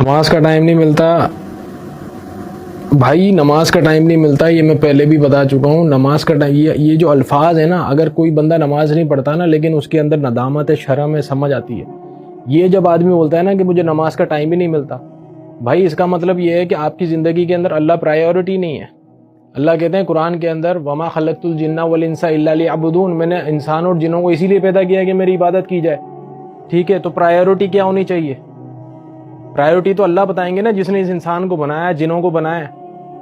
नमाज का टाइम नहीं मिलता भाई, नमाज का टाइम नहीं मिलता, ये मैं पहले भी बता चुका हूँ। नमाज का टाइम, ये जो अल्फाज है ना, अगर कोई बंदा नमाज नहीं पढ़ता ना लेकिन उसके अंदर नदामत है, शर्म है, समझ आती है। ये जब आदमी बोलता है ना कि मुझे नमाज का टाइम ही नहीं मिलता, भाई इसका मतलब ये है कि आपकी ज़िंदगी के अंदर अल्लाह प्रायोरिटी नहीं है। अल्लाह कहते हैं कुरान के अंदर, वमा खलक़तुल जिन्ना वल इंसा इल्ला लियअबुदून, मैंने इंसान और जिनों को इसीलिए पैदा किया है कि मेरी इबादत की जाए। ठीक है, तो प्रायोरिटी क्या होनी चाहिए? प्रायोरिटी तो अल्लाह बताएंगे ना, जिसने इस इंसान को बनाया, जिनों को बनाया।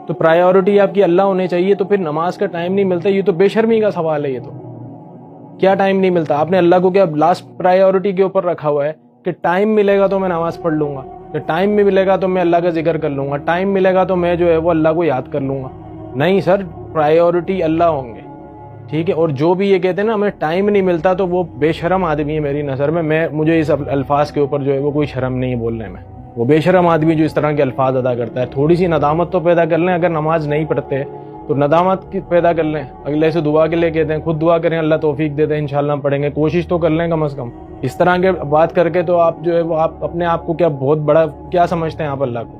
तो प्रायोरिटी आपकी अल्लाह होने चाहिए। तो फिर नमाज का टाइम नहीं मिलता, ये तो बेशर्मी का सवाल है। ये तो क्या टाइम नहीं मिलता? आपने अल्लाह को क्या लास्ट प्रायोरिटी के ऊपर रखा हुआ है कि टाइम मिलेगा तो मैं नमाज पढ़ लूंगा, कि टाइम में मिलेगा तो मैं अल्लाह का जिक्र कर लूंगा, टाइम मिलेगा तो मैं जो है वो अल्लाह को याद कर लूंगा। नहीं सर, प्रायोरिटी अल्लाह होंगे। ठीक है, और जो भी ये कहते हैं ना हमें टाइम नहीं मिलता, तो वो बेशरम आदमी है मेरी नज़र में। मुझे इस अल्फाज के ऊपर जो है वो कोई शर्म नहीं है बोलने में। वो बेशरम आदमी जो इस तरह के अल्फाज अदा करता है। थोड़ी सी नदामत तो पैदा कर लें, अगर नमाज नहीं पढ़ते तो नदामत की पैदा कर लें। अगले से दुआ के लिए कहते हैं, खुद दुआ करें, अल्लाह तौफीक देते हैं, इंशाल्लाह पढ़ेंगे, कोशिश तो कर लें कम से कम। इस तरह के बात करके तो आप जो है वो आप अपने आप को क्या बहुत बड़ा क्या समझते हैं आप अल्लाह को?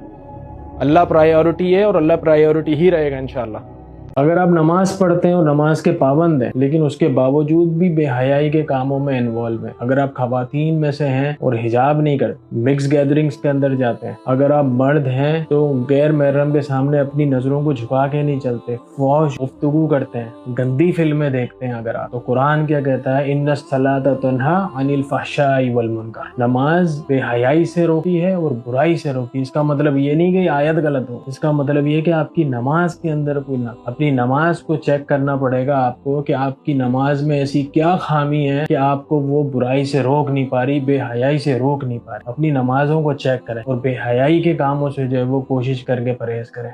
अल्लाह प्रायोरिटी है और अल्लाह प्रायोरिटी ही रहेगा इंशाल्लाह। अगर आप नमाज पढ़ते हैं और नमाज के पाबंद हैं लेकिन उसके बावजूद भी बेहयाई के कामों में इन्वॉल्व हैं, अगर आप खवातीन में से हैं और हिजाब नहीं करते, मिक्स गैदरिंग्स के अंदर जाते हैं, अगर आप मर्द हैं तो गैर महरम के सामने अपनी नजरों को झुका के नहीं चलते, फौश गुफ्तगू करते हैं, गंदी फिल्में देखते हैं अगर आप, तो कुरान क्या कहता है? इन्नस्सलाता तन्हा अनिल फहशाई वल मुनकर, नमाज बेहयाई से रोकती है और बुराई से रोकती है। इसका मतलब ये नहीं कि आयत गलत हो, इसका मतलब ये कि आपकी नमाज के अंदर कोई ना, अपनी नमाज को चेक करना पड़ेगा आपको कि आपकी नमाज में ऐसी क्या खामी है कि आपको वो बुराई से रोक नहीं पा रही, बेहयाई से रोक नहीं पा रही। अपनी नमाजों को चेक करें और बेहयाई के कामों से जो है वो कोशिश करके परहेज करें।